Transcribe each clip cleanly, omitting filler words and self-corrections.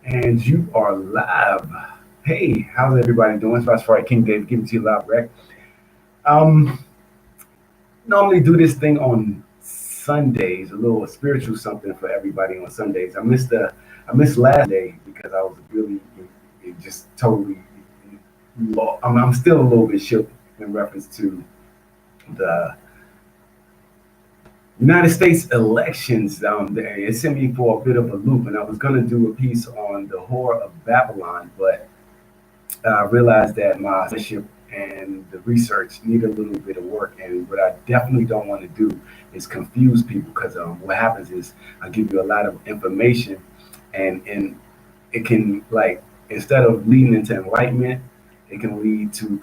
And you are live. Hey, how's everybody doing? It's Rastafari King David giving to you live, rec. Um, Normally do this thing on Sundays, a little spiritual something for everybody on Sundays. I missed last day because I was really just totally. I'm still a little bit shook in reference to the United States elections. It sent me for a bit of a loop, and I was going to do a piece on the horror of Babylon, but I realized that my scholarship and the research need a little bit of work. And what I definitely don't want to do is confuse people because what happens is I give you a lot of information, and it can like instead of leading into enlightenment, it can lead to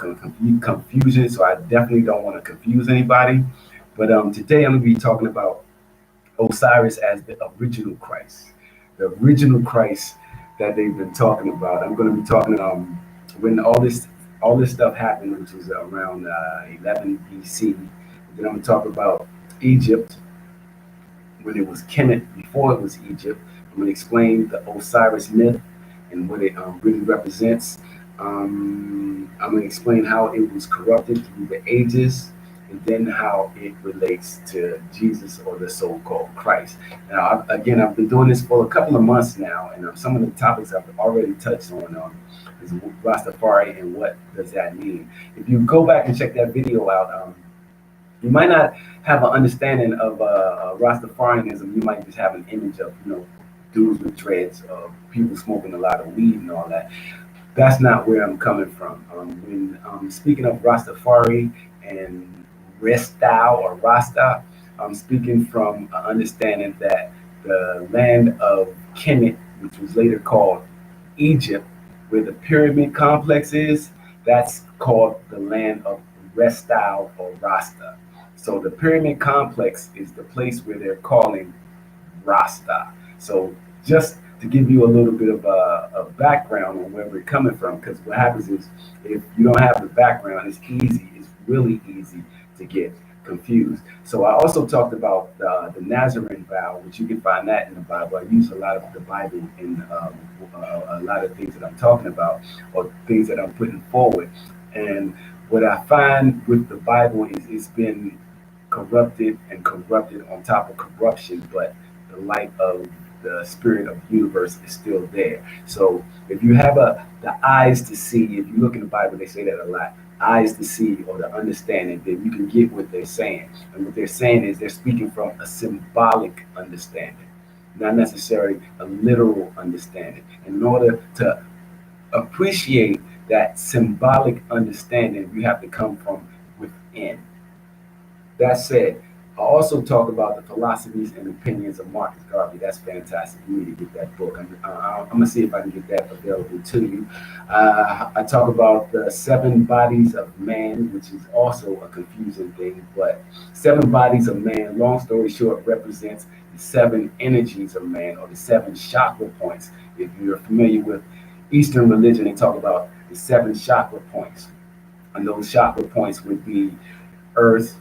confusion. So I definitely don't want to confuse anybody. But today I'm going to be talking about Osiris as the original Christ, the original Christ that they've been talking about. I'm going to be talking when all this stuff happened, which was around 11 BC. Then I'm going to talk about Egypt when it was Kemit, before it was Egypt. I'm going to explain the Osiris myth and what it really represents. I'm going to explain how it was corrupted through the ages, and then how it relates to Jesus or the so-called Christ. Now, I've been doing this for a couple of months now, and some of the topics I've already touched on is Rastafari and what does that mean. If you go back and check that video out, you might not have an understanding of Rastafarianism. You might just have an image of dudes with dreads, people smoking a lot of weed and all that. That's not where I'm coming from. When speaking of Rastafari and Restau or Rasta, I'm speaking from an understanding that the land of Kemet, which was later called Egypt, where the pyramid complex is, that's called the land of Restau or Rasta. So the pyramid complex is the place where they're calling Rasta. So just to give you a little bit of a background on where we're coming from, because what happens is if you don't have the background, it's really easy to get confused. So I also talked about the Nazarene vow, which you can find that in the Bible. I use a lot of the Bible in a lot of things that I'm talking about or things that I'm putting forward. And what I find with the Bible is it's been corrupted and corrupted on top of corruption, but the light of the spirit of the universe is still there. So if you have the eyes to see, if you look in the Bible, they say that a lot. Eyes to see or the understanding, then you can get what they're saying. And what they're saying is they're speaking from a symbolic understanding, not necessarily a literal understanding. And in order to appreciate that symbolic understanding, you have to come from within. That said, I also talk about the philosophies and opinions of Marcus Garvey. That's fantastic. You need to get that book. I'm going to see if I can get that available to you. I talk about the seven bodies of man, which is also a confusing thing. But seven bodies of man, long story short, represents the seven energies of man or the seven chakra points. If you're familiar with Eastern religion, they talk about the seven chakra points. And those chakra points would be earth,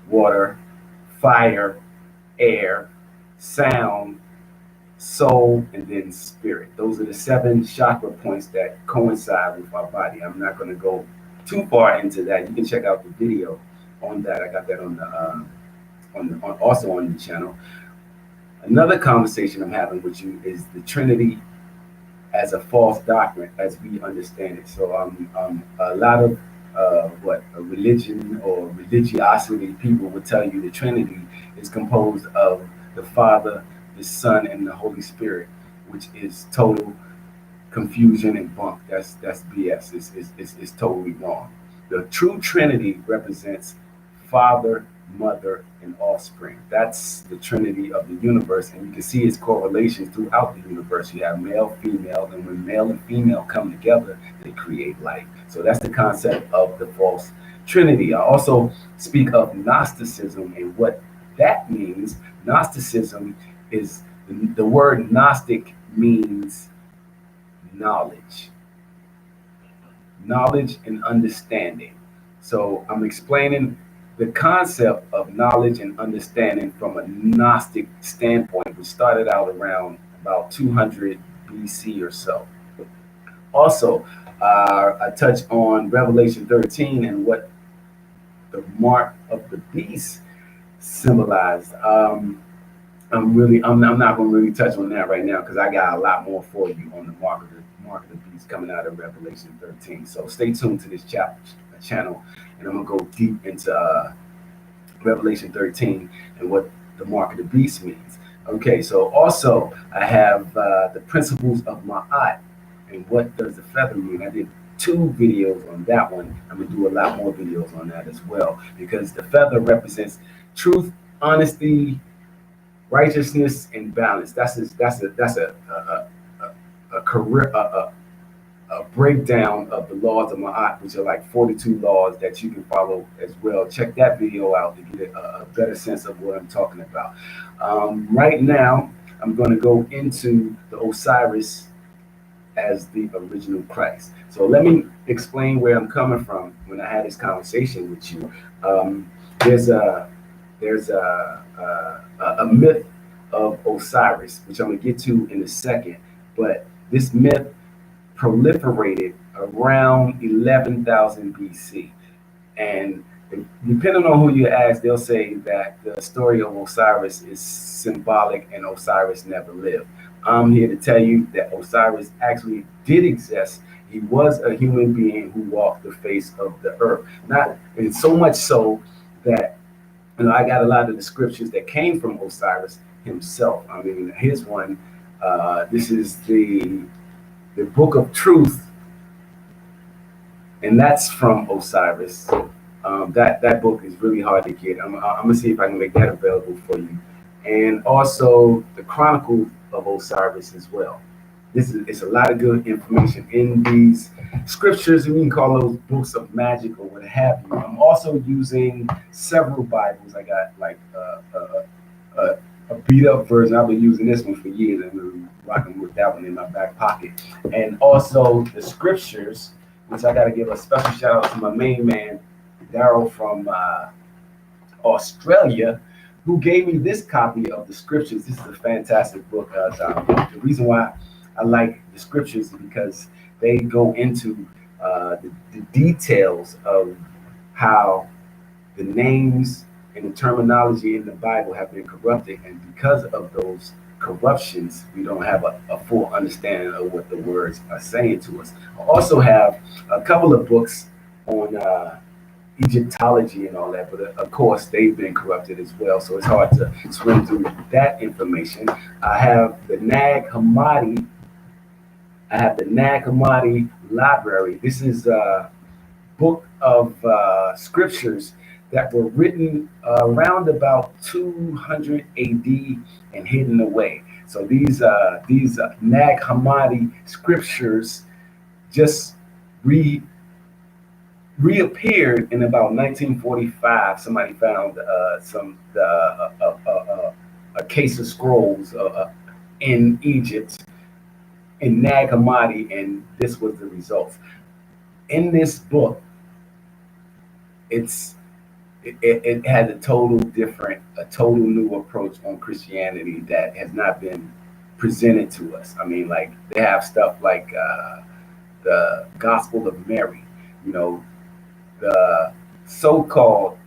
water, fire, air, sound, soul, and then spirit. Those are the seven chakra points that coincide with our body. I'm not going to go too far into that. You can check out the video on that. I got that on also on the channel. Another conversation I'm having with you is the Trinity as a false doctrine, as we understand it. So a lot of what a religion or religiosity people would tell you the Trinity is composed of the Father, the Son, and the Holy Spirit, which is total confusion and bunk. That's BS. It's totally wrong. The true Trinity represents Father, Mother, and offspring. That's the Trinity of the universe, and you can see its correlations throughout the universe. You have male, female, and when male and female come together, they create life. So that's the concept of the false Trinity. I also speak of Gnosticism and what that means. Gnosticism is the word Gnostic means knowledge, knowledge and understanding. So I'm explaining the concept of knowledge and understanding from a Gnostic standpoint, which started out around about 200 BC or so. Also, I touch on Revelation 13 and what the mark of the beast symbolized. I'm not going to really touch on that right now because I got a lot more for you on the mark of the beast coming out of Revelation 13. So stay tuned to this channel, and I'm going to go deep into Revelation 13 and what the mark of the beast means. Okay, so also I have the principles of Ma'at and what does the feather mean. I did 2 videos on that one. I'm gonna do a lot more videos on that as well because the feather represents truth, honesty, righteousness, and balance. That's a career a breakdown of the laws of Ma'at, which are like 42 laws that you can follow as well. Check that video out to get a better sense of what I'm talking about. Right now, I'm going to go into the Osiris as the original Christ. So let me explain where I'm coming from when I had this conversation with you. There's a myth of Osiris, which I'm going to get to in a second, but this myth proliferated around 11,000 BC. And depending on who you ask, they'll say that the story of Osiris is symbolic and Osiris never lived. I'm here to tell you that Osiris actually did exist. He was a human being who walked the face of the earth. Not, and so much so that I got a lot of the scriptures that came from Osiris himself. I mean, here's one. This is the Book of Truth, and that's from Osiris. That book is really hard to get. I'm gonna see if I can make that available for you, and also the Chronicles of Osiris as well. It's a lot of good information in these scriptures, and you can call those books of magic or what have you. I'm also using several Bibles. I got like a beat up version. I've been using this one for years and been rocking with that one in my back pocket. And also the scriptures, which I got to give a special shout out to my main man, Daryl from Australia, who gave me this copy of the scriptures. This is a fantastic book. The reason why I like the scriptures is because they go into the details of how the names and the terminology in the Bible have been corrupted, and because of those corruptions, we don't have a full understanding of what the words are saying to us. I also have a couple of books on Egyptology and all that, but of course they've been corrupted as well, so it's hard to swim through that information. I have the Nag Hammadi Library. This is a book of scriptures that were written around about 200 AD and hidden away. So these Nag Hammadi scriptures just reappeared in about 1945. Somebody found a case of scrolls in Egypt in Nag Hammadi, and this was the results. In this book, it has a total new approach on Christianity that has not been presented to us. I mean, like they have stuff like the Gospel of Mary, the so-called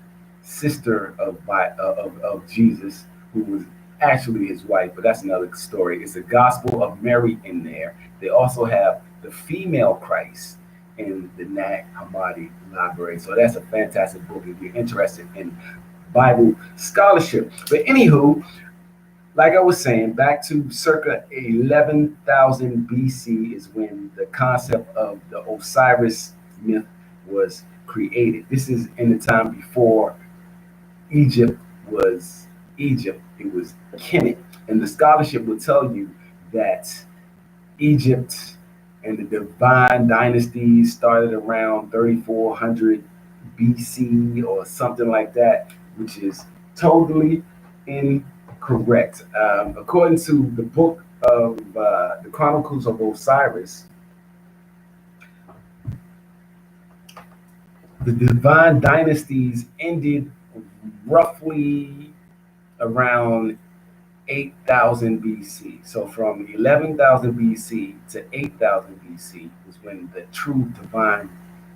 sister of Jesus, who was actually his wife, but that's another story. It's the Gospel of Mary in there. They also have the female Christ in the Nag Hammadi Library. So that's a fantastic book if you're interested in Bible scholarship. But anywho, like I was saying, back to circa 11,000 BC is when the concept of the Osiris myth was created. This is in the time before Egypt was Egypt. It was Kemit. And the scholarship will tell you that Egypt and the divine dynasties started around 3400 BC or something like that, which is totally incorrect. According to the book of the Chronicles of Osiris, the divine dynasties ended roughly around 8,000 BC. So from 11,000 BC to 8,000 BC was when the true divine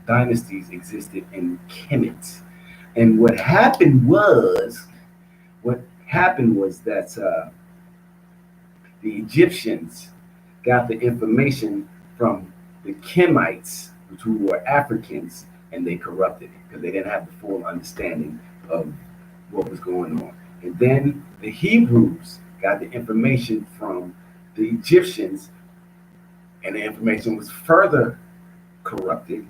dynasties existed in Kemit. And what happened was that the Egyptians got the information from the Kemites, who were Africans, and they corrupted it because they didn't have the full understanding of what was going on. And then the Hebrews got the information from the Egyptians, and the information was further corrupted.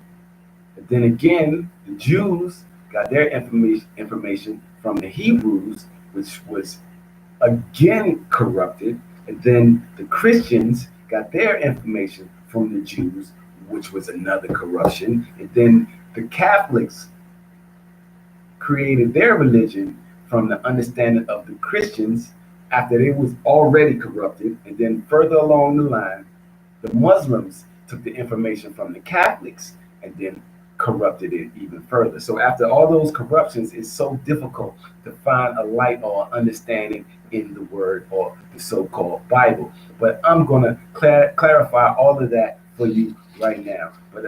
And then again, the Jews got their information from the Hebrews, which was again corrupted. And then the Christians got their information from the Jews, which was another corruption. And then the Catholics created their religion from the understanding of the Christians after it was already corrupted. And then further along the line, the Muslims took the information from the Catholics and then corrupted it even further. So after all those corruptions, it's so difficult to find a light or understanding in the word or the so-called Bible. But I'm going to clarify all of that for you right now. But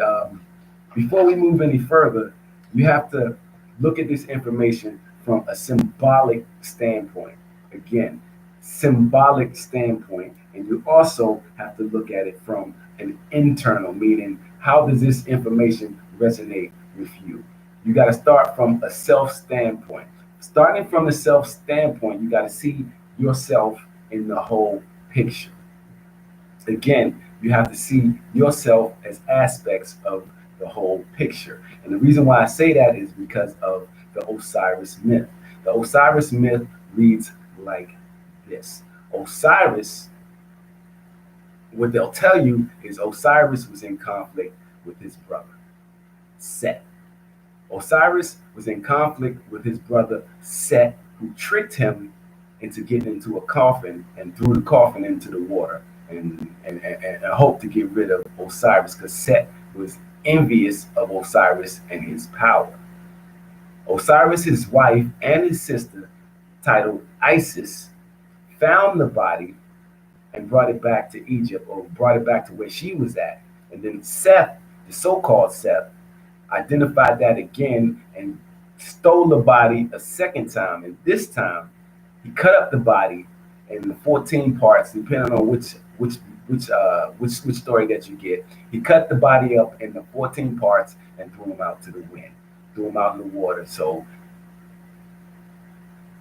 before we move any further, you have to look at this information from a symbolic standpoint. Again, symbolic standpoint. And you also have to look at it from an internal, meaning how does this information resonate with you? You got to start from a self standpoint. Starting from the self standpoint, you got to see yourself in the whole picture. Again, you have to see yourself as aspects of the whole picture. And the reason why I say that is because of the Osiris myth. The Osiris myth reads like this. Osiris, what they'll tell you is Osiris was in conflict with his brother, Seth. Osiris was in conflict with his brother, Seth, who tricked him into getting into a coffin and threw the coffin into the water and hoped to get rid of Osiris because Seth was envious of Osiris and his power. Osiris, his wife, and his sister, titled Isis, found the body and brought it back to Egypt, or brought it back to where she was at. And then Seth, the so-called Seth, identified that again and stole the body a second time. And this time, he cut up the body in 14 parts, depending on which story that you get. He cut the body up into 14 parts and threw him out to the wind, threw him out in the water, so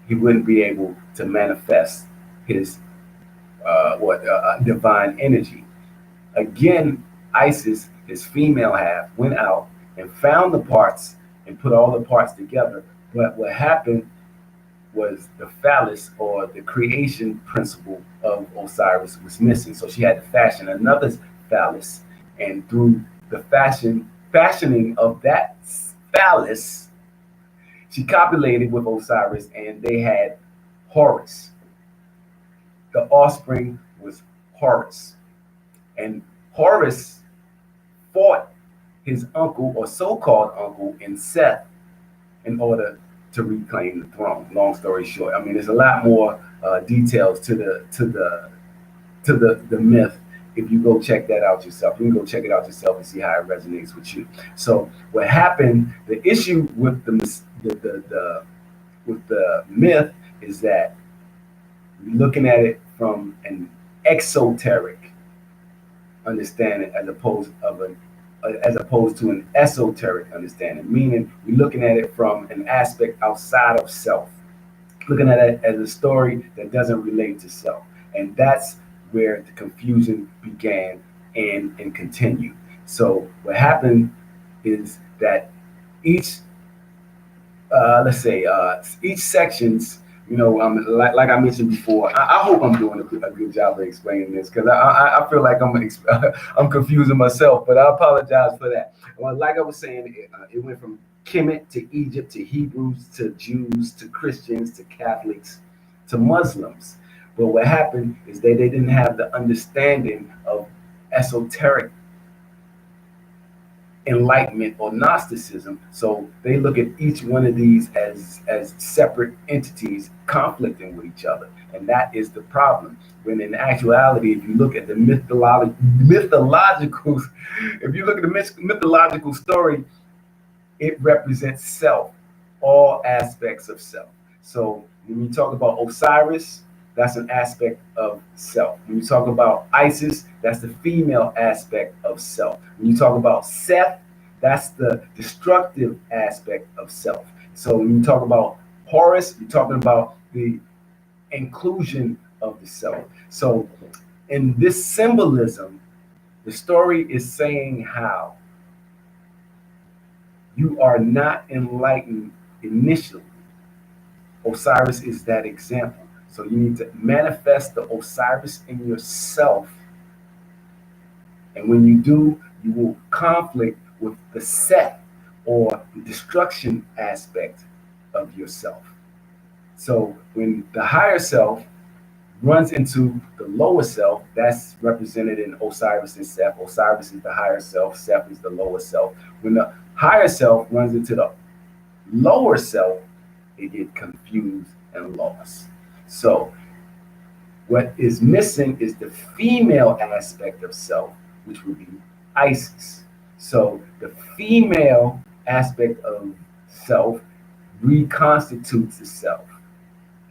he wouldn't be able to manifest his divine energy. Again, Isis, his female half, went out and found the parts and put all the parts together. But what happened was the phallus, or the creation principle of Osiris, was missing. So she had to fashion another phallus, and through the fashioning of that phallus, she copulated with Osiris, and they had Horus. The offspring was Horus. And Horus fought his uncle, or so-called uncle, in Seth in order to reclaim the throne. Long story short, I mean, there's a lot more details to the myth. If you go check that out yourself, you can go check it out yourself and see how it resonates with you. So what happened? The issue with the myth is that we're looking at it from an exoteric understanding as opposed to an esoteric understanding, meaning we're looking at it from an aspect outside of self, looking at it as a story that doesn't relate to self. And that's where the confusion began and continued. So what happened is that each sections, like I mentioned before, I hope I'm doing a good job of explaining this, because I feel like I'm confusing myself, but I apologize for that. Well, like I was saying, it went from Kemet to Egypt to Hebrews to Jews to Christians to Catholics to Muslims. But what happened is they didn't have the understanding of esoteric enlightenment or Gnosticism, so they look at each one of these as separate entities conflicting with each other. And that is the problem. When in actuality, if you look at the mythological, if you look at the mythological story, it represents self, all aspects of self. So when you talk about Osiris, that's an aspect of self. When you talk about Isis, that's the female aspect of self. When you talk about Seth, that's the destructive aspect of self. So when you talk about Horus, you're talking about the inclusion of the self. So in this symbolism, the story is saying how you are not enlightened initially. Osiris is that example. So you need to manifest the Osiris in yourself. And when you do, you will conflict with the Seth, or the destruction aspect of yourself. So when the higher self runs into the lower self, that's represented in Osiris and Seth. Osiris is the higher self, Seth is the lower self. When the higher self runs into the lower self, it gets confused and lost. So what is missing is the female aspect of self, which would be Isis. So the female aspect of self reconstitutes the self.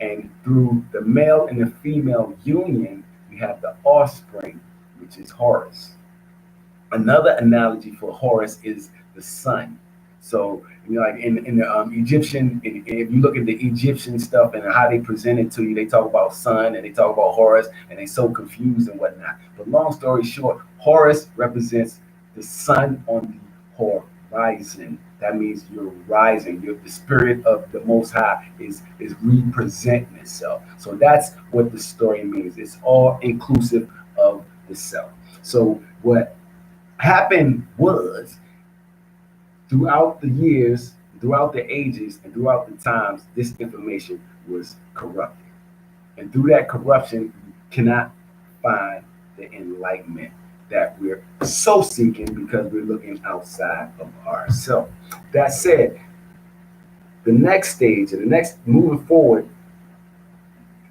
And through the male and the female union, you have the offspring, which is Horus. Another analogy for Horus is the sun. So, like in the Egyptian, if you look at the Egyptian stuff and how they present it to you, they talk about sun and they talk about Horus, and they so confused and whatnot. But long story short, Horus represents the sun on the horizon. That means you're rising. The spirit of the Most High is representing itself. So that's what the story means. It's all inclusive of the self. So what happened was, throughout the years, throughout the ages, and throughout the times, this information was corrupted. And through that corruption, you cannot find the enlightenment that we're so seeking, because we're looking outside of ourselves. That said, the next stage and the next moving forward,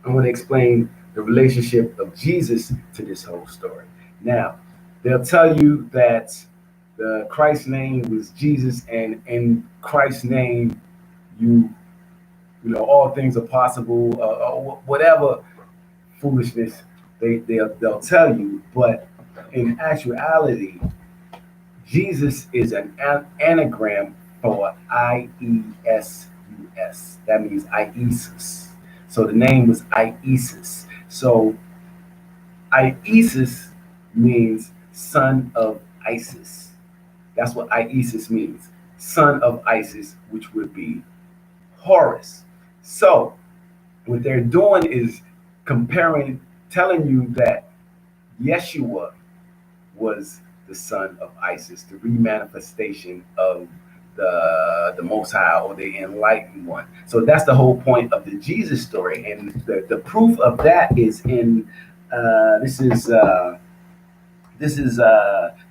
I want to explain the relationship of Jesus to this whole story. Now, they'll tell you that the Christ's name was Jesus, and in Christ's name, you know, all things are possible, whatever foolishness they'll tell you. But in actuality, Jesus is an anagram for Iesus. That means Iesus. So the name was Iesus. So Iesus means son of Isis. That's what Iesus means. Son of Isis, which would be Horus. So what they're doing is comparing, telling you that Yeshua was the son of Isis, the remanifestation of the Most High, or the enlightened one. So that's the whole point of the Jesus story, and the proof of that is in this is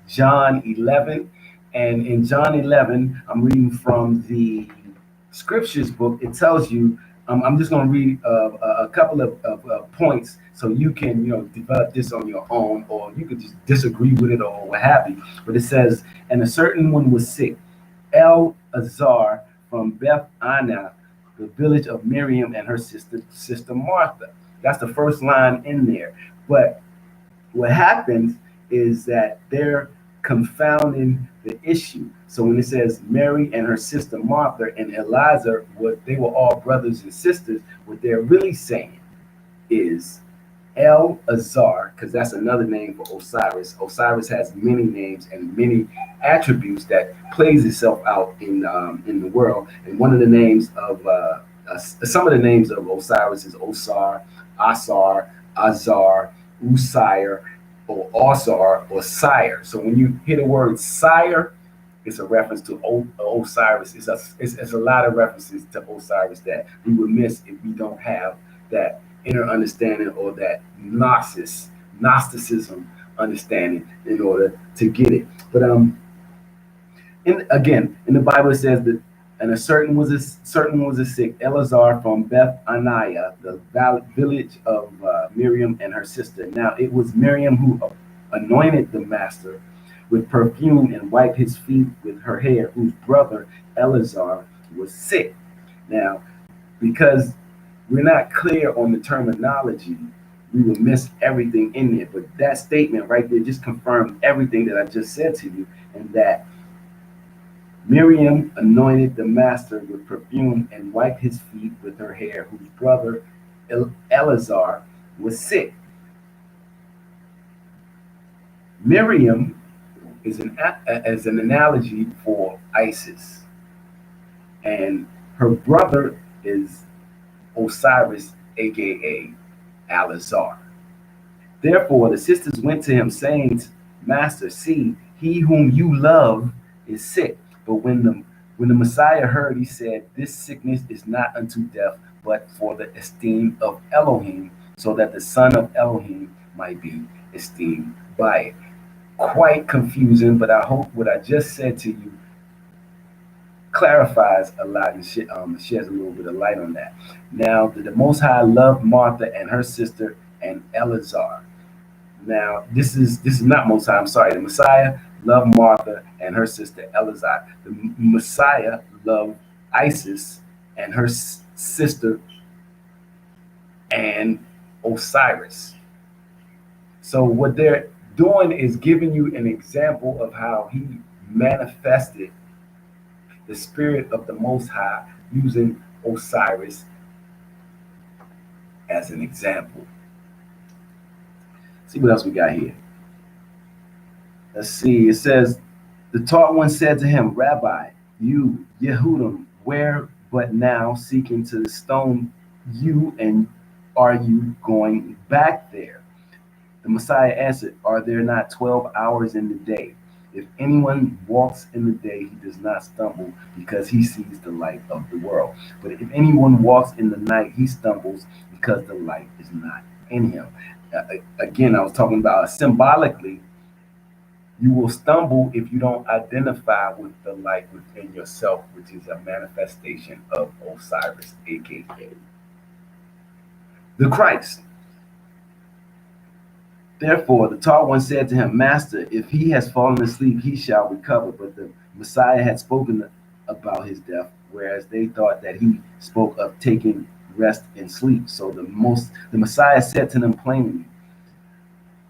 John 11, and in John 11, I'm reading from the scriptures book. It tells you. I'm just going to read a couple of points, so you can, develop this on your own, or you could just disagree with it or what have you. But it says, and a certain one was sick, El-Azar from Beth Anna, the village of Miriam and her sister Martha. That's the first line in there. But what happens is that they're confounding the issue. So when it says Mary and her sister Martha and Eliza, they were all brothers and sisters, what they're really saying is El-Azar, because that's another name for Osiris. Osiris has many names and many attributes that plays itself out in the world. And one of the names of some of the names of Osiris is Osar, Asar, Azar, Usire, or Osar, or sire. So when you hear the word sire, it's a reference to Osiris. It's a lot of references to Osiris that we would miss if we don't have that inner understanding, or that Gnosticism understanding, in order to get it. But again, in the Bible it says that And a certain was a sick Eleazar from Beth Aniah, the village of Miriam and her sister. Now it was Miriam who anointed the master with perfume and wiped his feet with her hair, whose brother Eleazar was sick. Now, because we're not clear on the terminology, we will miss everything in there. But that statement right there just confirmed everything that I just said to you, and that Miriam anointed the master with perfume and wiped his feet with her hair, whose brother Eleazar was sick. Miriam is an analogy for Isis, and her brother is Osiris, aka Eleazar. Therefore, the sisters went to him, saying, Master, see, he whom you love is sick. But when the Messiah heard, he said, This sickness is not unto death, but for the esteem of Elohim, so that the son of Elohim might be esteemed by it. Quite confusing, but I hope what I just said to you clarifies a lot and sheds a little bit of light on that. Now, the Most High loved Martha and her sister and Eleazar. Now, this is not Most High. I'm sorry. The Messiah loved Martha and her sister Eleazar. The Messiah loved Isis and her sister and Osiris. So what they're doing is giving you an example of how he manifested the spirit of the Most High using Osiris as an example. See what else we got here. Let's see. It says, the taught one said to him, Rabbi, you, Yehudim, where but now seeking to stone you, and are you going back there? The Messiah answered, Are there not 12 hours in the day? If anyone walks in the day, he does not stumble because he sees the light of the world. But if anyone walks in the night, he stumbles because the light is not in him. Again, I was talking about symbolically, you will stumble if you don't identify with the light within yourself, which is a manifestation of Osiris, aka the Christ. Therefore, the tall one said to him, Master, if he has fallen asleep, he shall recover. But the Messiah had spoken about his death, whereas they thought that he spoke of taking rest and sleep. So the Messiah said to them plainly,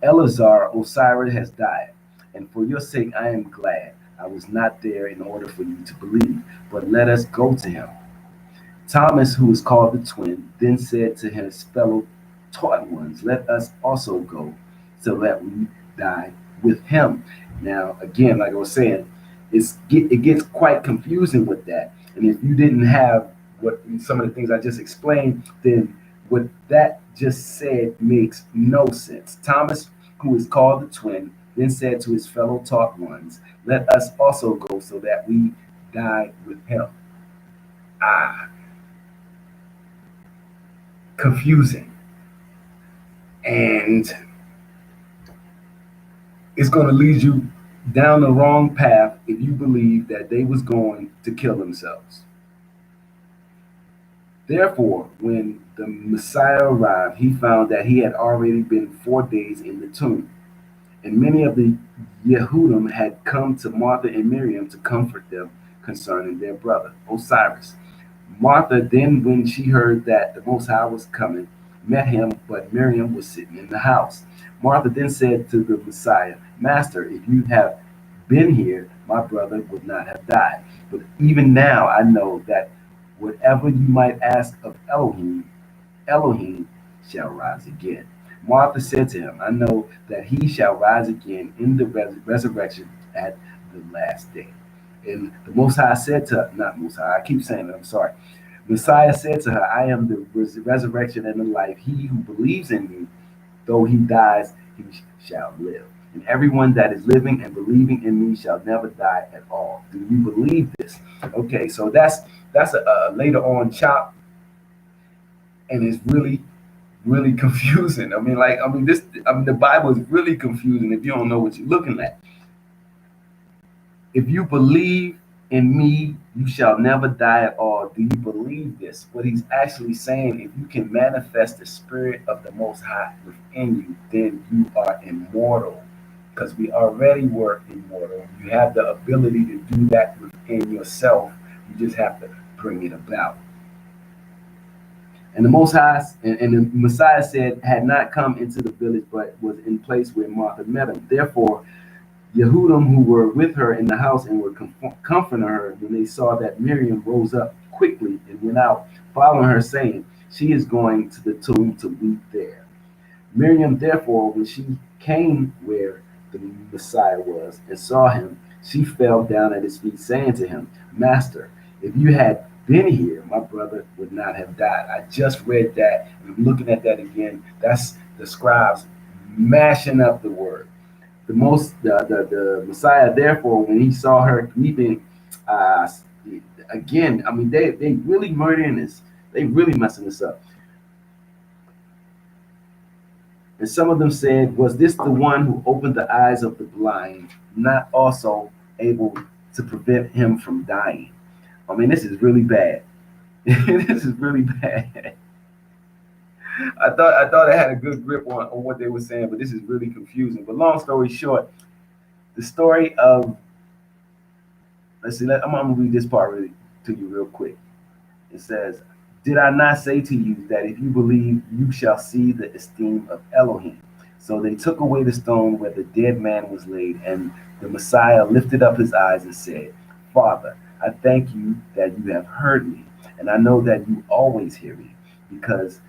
Eleazar, Osiris has died, and for your sake I am glad I was not there in order for you to believe, but let us go to him. Thomas, who is called the twin, then said to his fellow taught ones, Let us also go, so that we die with him. Now, again, like I was saying, it gets quite confusing with that. And if you didn't have some of the things I just explained, then what that just said makes no sense. Thomas, who is called the twin, then said to his fellow taught ones, Let us also go, so that we die with him. Confusing. And it's going to lead you down the wrong path if you believe that they was going to kill themselves. Therefore, when the Messiah arrived, he found that he had already been 4 days in the tomb. And many of the Yehudim had come to Martha and Miriam to comfort them concerning their brother, Osiris. Martha then, when she heard that the Most High was coming, met him, but Miriam was sitting in the house. Martha then said to the Messiah, Master, if you had been here, my brother would not have died. But even now I know that whatever you might ask of Elohim, Elohim shall rise again. Martha said to him, I know that he shall rise again in the resurrection at the last day. And the Most High said to her, not Most High, I keep saying it, I'm sorry. Messiah said to her, I am the resurrection and the life. He who believes in me, though he dies, he shall live. And everyone that is living and believing in me shall never die at all. Do you believe this? Okay, so that's a later on chop, and it's really confusing. The Bible is really confusing if you don't know what you're looking at. If you believe In me, you shall never die at all. Do you believe this? What he's actually saying, if you can manifest the spirit of the Most High within you, then you are immortal. Because we already were immortal. You have the ability to do that within yourself. You just have to bring it about. And the Most High and the Messiah said, had not come into the village, but was in place where Martha met him. Therefore, Yehudim, who were with her in the house and were comforting her, when they saw that Miriam rose up quickly and went out, following her, saying, she is going to the tomb to weep there. Miriam, therefore, when she came where the Messiah was and saw him, she fell down at his feet, saying to him, Master, if you had been here, my brother would not have died. I just read that, and I'm looking at that again. That's the scribes mashing up the word. The Messiah, therefore, when he saw her weeping, uh, again, I mean, they really murdering this. They really messing this up. And some of them said, was this the one who opened the eyes of the blind, not also able to prevent him from dying? I mean, this is really bad. This is really bad. I thought I had a good grip on what they were saying, but this is really confusing. But long story short, the story of let's see, I'm gonna read this part really to you real quick. It says, did I not say to you that if you believe, you shall see the esteem of Elohim? So they took away the stone where the dead man was laid, and the Messiah lifted up his eyes and said, Father, I thank you that you have heard me, and I know that you always hear me. Because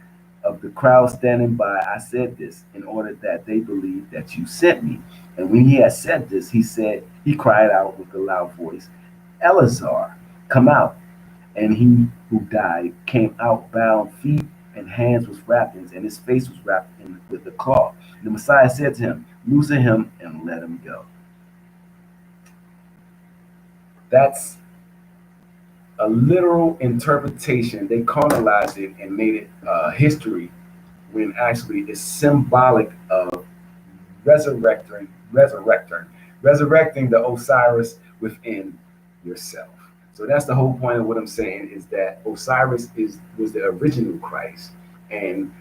of the crowd standing by, I said this in order that they believe that you sent me. And when he had said this, he cried out with a loud voice, Eleazar, come out. And he who died came out bound, feet and hands was wrapped in, and his face was wrapped in with a cloth. And the Messiah said to him, loosen him and let him go. That's a literal interpretation. They carnalized it and made it history, when actually it's symbolic of resurrecting the Osiris within yourself. So that's the whole point of what I'm saying, is that Osiris was the original Christ, and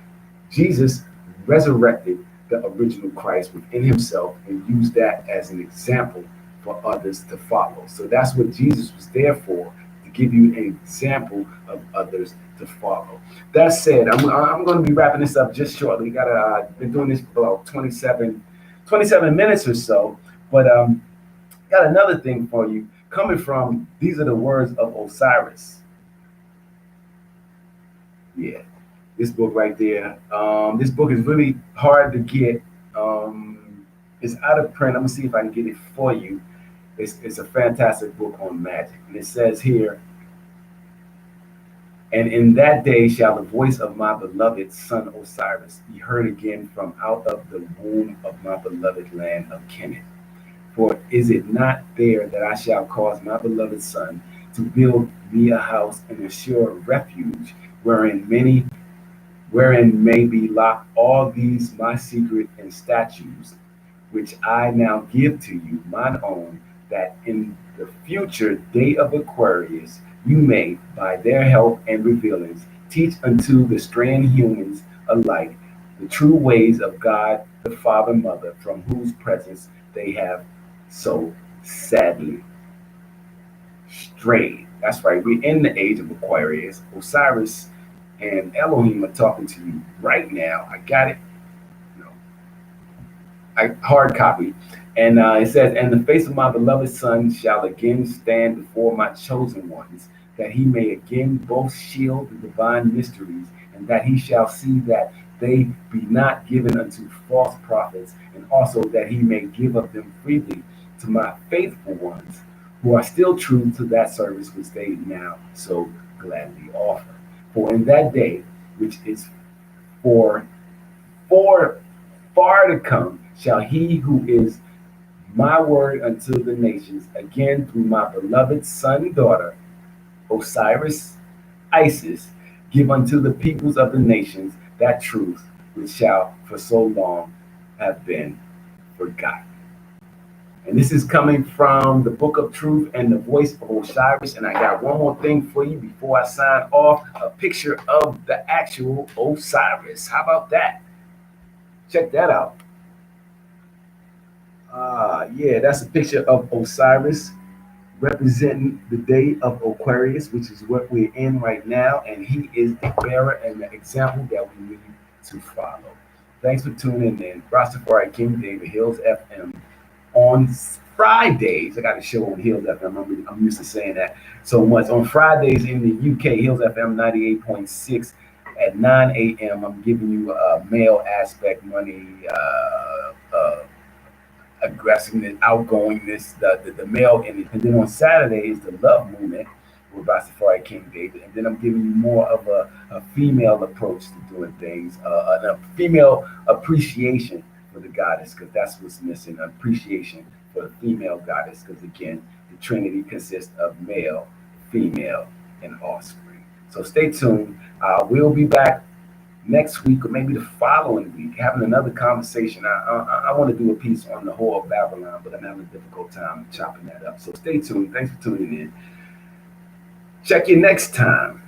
Jesus resurrected the original Christ within himself and used that as an example for others to follow. So that's what Jesus was there for, to give you an example of others to follow. That said, I'm going to be wrapping this up just shortly. Been doing this for about 27 minutes or so, but got another thing for you. Coming from, these are the words of Osiris. Yeah, this book right there. This book is really hard to get. It's out of print. I'm gonna see if I can get it for you. It's a fantastic book on magic, and it says here, and in that day shall the voice of my beloved son Osiris be heard again from out of the womb of my beloved land of Kemit. For is it not there that I shall cause my beloved son to build me a house and a sure refuge, wherein may be locked all these my secret and statutes, which I now give to you, mine own, that in the future day of Aquarius you may, by their help and revealings, teach unto the straying humans alike the true ways of God the Father Mother, from whose presence they have so sadly strayed. That's right, we're in the age of Aquarius. Osiris and Elohim are talking to you right now. I got it, you know, hard copy. And it says, and the face of my beloved son shall again stand before my chosen ones, that he may again both shield the divine mysteries, and that he shall see that they be not given unto false prophets, and also that he may give of them freely to my faithful ones, who are still true to that service which they now so gladly offer. For in that day, which is for far to come, shall he who is my word unto the nations, again through my beloved son and daughter, Osiris, Isis, give unto the peoples of the nations that truth which shall for so long have been forgotten. And this is coming from the Book of Truth and the Voice of Osiris. And I got one more thing for you before I sign off, a picture of the actual Osiris. How about that? Check that out. Yeah, that's a picture of Osiris representing the day of Aquarius, which is what we're in right now. And he is the bearer and the example that we need to follow. Thanks for tuning in. Rastafari King David Hills FM on Fridays. I got a show on Hills FM. I'm used to saying that so much. On Fridays in the UK, Hills FM 98.6 at 9 a.m. I'm giving you male aspect money, aggressiveness, outgoingness, the male energy. And then on Saturday is the love movement with Rastafari King David. And then I'm giving you more of a female approach to doing things, a female appreciation for the goddess, because that's what's missing, appreciation for the female goddess, because again, the Trinity consists of male, female, and offspring. So stay tuned. We'll be back next week or maybe the following week having another conversation. I want to do a piece on the whole of Babylon, but I'm having a difficult time chopping that up. So stay tuned. Thanks for tuning in. Check you next time.